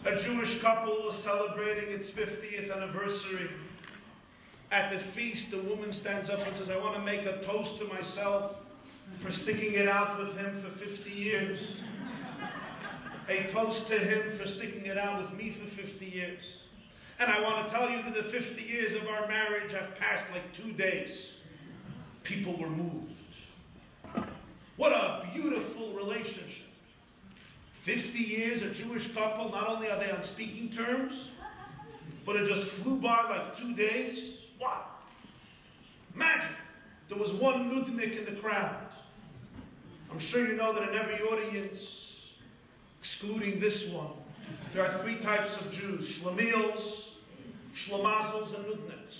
A Jewish couple was celebrating its 50th anniversary. At the feast, the woman stands up and says, I want to make a toast to myself for sticking it out with him for 50 years. A toast to him for sticking it out with me for 50 years. And I want to tell you that the 50 years of our marriage have passed like 2 days. People were moved. What a beautiful relationship. 50 years, a Jewish couple, not only are they on speaking terms, but it just flew by like 2 days. Wow. Imagine, there was one nudnik in the crowd. I'm sure you know that in every audience, excluding this one, there are 3 types of Jews: Shlemiels, Shlemazels, and nudniks.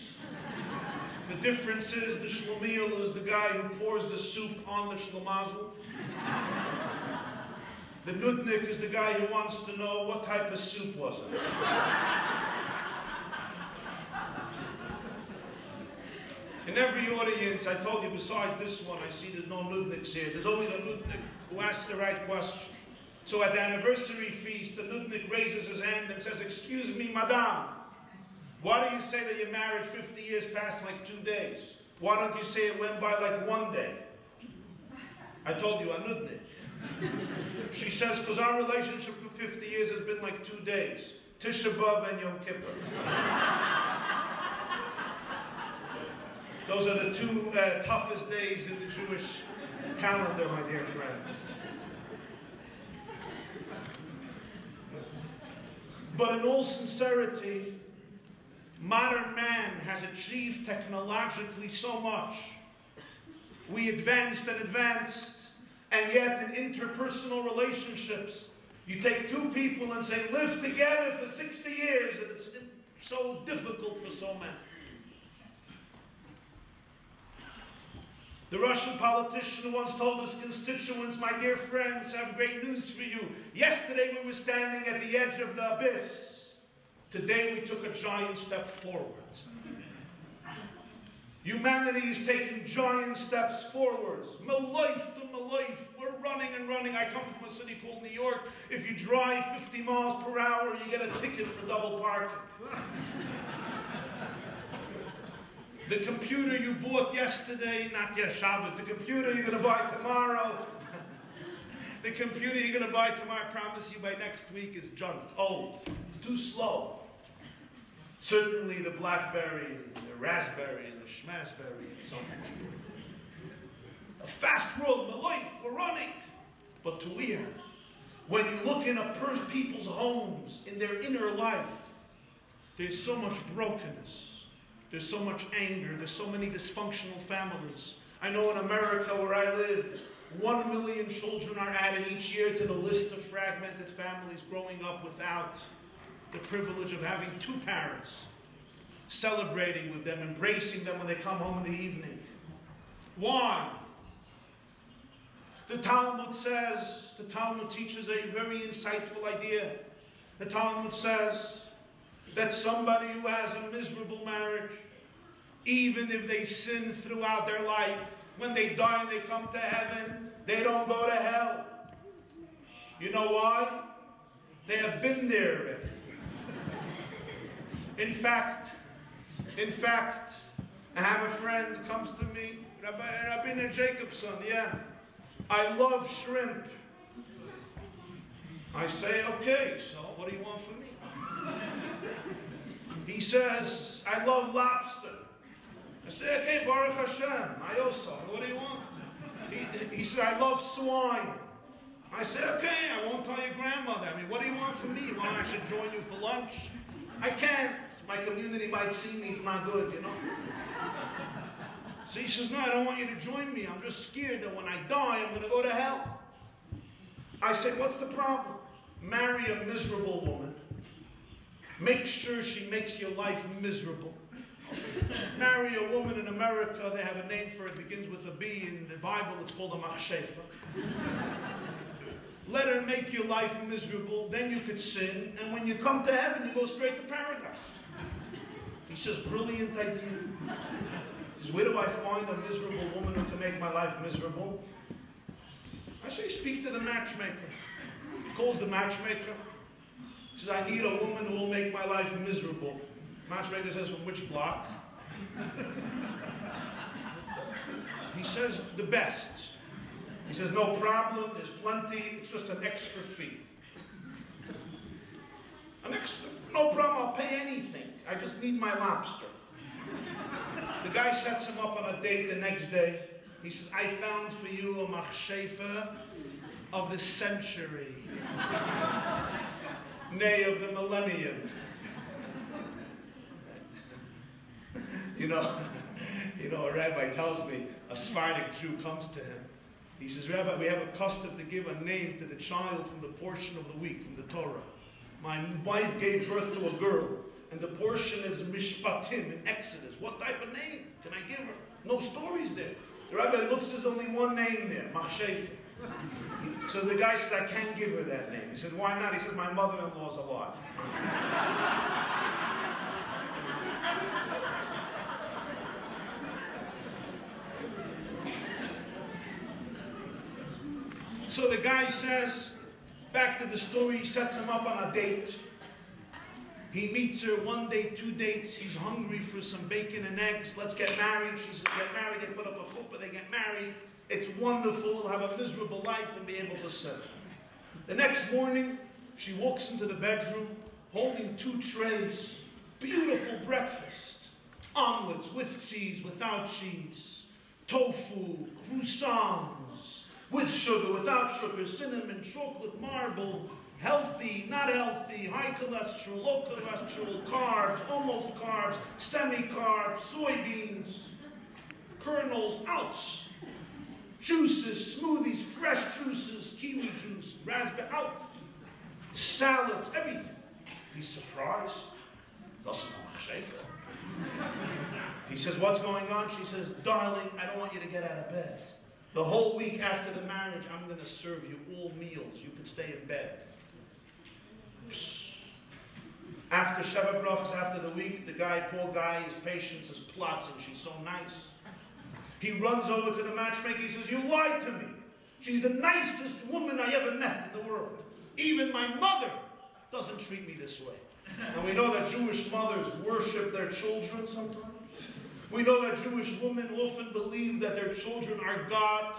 The difference is the Shlemiel is the guy who pours the soup on the Shlemazel. The nudnik is the guy who wants to know what type of soup was it. In every audience, I told you, besides this one, I see there's no nudniks here. There's always a nudnik who asks the right question. So at the anniversary feast, the nudnik raises his hand and says, excuse me, madame, why do you say that your marriage 50 years passed like 2 days? Why don't you say it went by like 1 day? I told you, a nudnik. She says, because our relationship for 50 years has been like 2 days. Tisha B'Av and Yom Kippur. Those are the 2 toughest days in the Jewish calendar, my dear friends. But in all sincerity, modern man has achieved technologically so much. We advanced and advanced, and yet in interpersonal relationships, you take 2 people and say, live together for 60 years, and it's so difficult for so many. The Russian politician once told his constituents, my dear friends, I have great news for you. Yesterday we were standing at the edge of the abyss. Today we took a giant step forward. Humanity is taking giant steps forwards. Malayf to malayf. We're running and running. I come from a city called New York. If you drive 50 miles per hour, you get a ticket for double parking. The computer you bought yesterday, not yet Shabbos, the computer you're going to buy tomorrow, the computer you're going to buy tomorrow, I promise you by next week, is junk, old. It's too slow. Certainly the BlackBerry, the Raspberry, and the Schmasberry, and so on. A fast world, my life, we're running. But to where? When you look in a people's homes, in their inner life, there's so much brokenness. There's so much anger. There's so many dysfunctional families. I know in America where I live, 1 million children are added each year to the list of fragmented families growing up without the privilege of having 2 parents, celebrating with them, embracing them when they come home in the evening. Why? The Talmud says, the Talmud teaches a very insightful idea. The Talmud says that somebody who has a miserable marriage, even if they sin throughout their life, when they die and they come to heaven, they don't go to hell. You know why? They have been there already. In fact, I have a friend who comes to me, Rabbi Jacobson, yeah, I love shrimp. I say, okay, so what do you want from me? He says, I love lobster. I say, okay, Baruch Hashem, I also, what do you want? He said, I love swine. I say, okay, I won't tell your grandmother. I mean, what do you want from me? You want I should join you for lunch? I can't. My community might see me, it's not good, you know. So he says, no, I don't want you to join me. I'm just scared that when I die, I'm going to go to hell. I say, what's the problem? Marry a miserable woman. Make sure she makes your life miserable. Marry a woman in America, they have a name for it, begins with a B. In the Bible, it's called a machshefa. Let her make your life miserable, then you could sin, and when you come to heaven, you go straight to paradise. He says, brilliant idea. He says, where do I find a miserable woman who can make my life miserable? I say, speak to the matchmaker. He calls the matchmaker. He He says, I need a woman who will make my life miserable. Matchmaker says, from which block? He says, the best. He says, no problem, there's plenty, it's just an extra fee. An extra, no problem, I'll pay anything. I just need my lobster. The guy sets him up on a date the next day. He says, I found for you a machshefa of the century. Nay, of the millennium. You know, a rabbi tells me, a Sephardic Jew comes to him. He says, Rabbi, we have a custom to give a name to the child from the portion of the week, from the Torah. My wife gave birth to a girl, and the portion is Mishpatim in Exodus. What type of name can I give her? No stories there. The rabbi looks, there's only one name there, Machshefa. So the guy said, I can't give her that name. He said, why not? He said, my mother-in-law's alive. So the guy says, back to the story, he sets him up on a date. He meets her 1 day, 2 dates. He's hungry for some bacon and eggs. Let's get married. She says, get married. They put up a chuppah, they get married. It's wonderful. We'll have a miserable life and be able to settle. The next morning, she walks into the bedroom holding 2 trays. Beautiful breakfast. Omelets with cheese, without cheese. Tofu, croissants. With sugar, without sugar, cinnamon, chocolate, marble, healthy, not healthy, high cholesterol, low cholesterol, carbs, almost carbs, semi-carbs, soybeans, kernels, oats, juices, smoothies, fresh juices, kiwi juice, raspberry, out, salads, everything. He's surprised. Doesn't know Machshefa. He says, what's going on? She says, darling, I don't want you to get out of bed. The whole week after the marriage, I'm going to serve you all meals. You can stay in bed. After Shabbat brachas, after the week, the guy, poor guy, his patience is plots, and she's so nice. He runs over to the matchmaker. He says, you lied to me. She's the nicest woman I ever met in the world. Even my mother doesn't treat me this way. And we know that Jewish mothers worship their children sometimes. We know that Jewish women often believe that their children are God.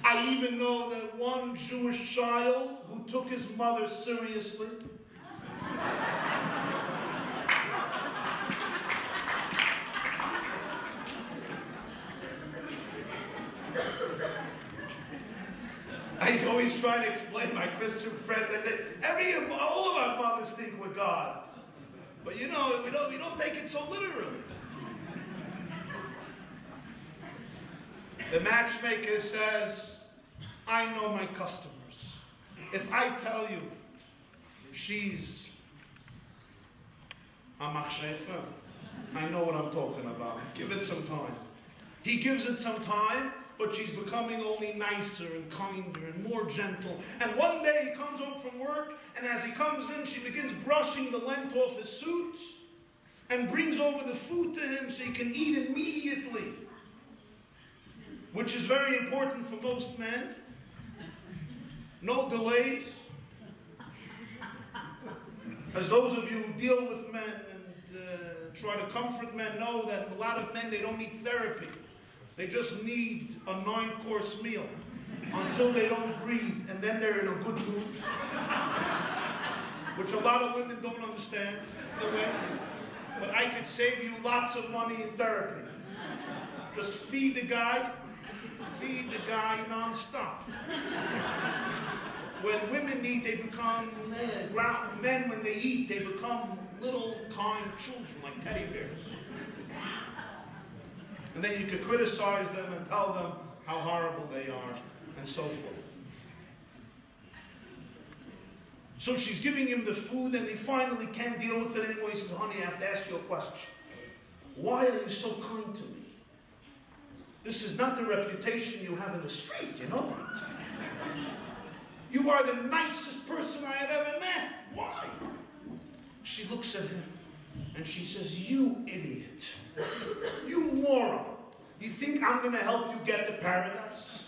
I even know that one Jewish child who took his mother seriously. I always try to explain to my Christian friends. I say, all of our mothers think we're God. But you know, we don't take it so literally. The matchmaker says, I know my customers. If I tell you she's a machshefa, I know what I'm talking about. Give it some time. He gives it some time, but she's becoming only nicer and kinder and more gentle. And one day he comes home from work, and as he comes in, she begins brushing the lint off his suit and brings over the food to him so he can eat immediately. Which is very important for most men. No delays. As those of you who deal with men and try to comfort men know that a lot of men, they don't need therapy. They just need a 9-course meal until they don't breathe, and then they're in a good mood. Which a lot of women don't understand. But I could save you lots of money in therapy. Just feed the guy non-stop. When women eat, they become men. When they eat, they become little kind children, like teddy bears. And then you could criticize them and tell them how horrible they are, and so forth. So she's giving him the food, and he finally can't deal with it anymore. He says, honey, I have to ask you a question. Why are you so kind to me? This is not the reputation you have in the street, you know that. You are the nicest person I have ever met. Why? She looks at him and she says, you idiot. You moron. You think I'm going to help you get to paradise?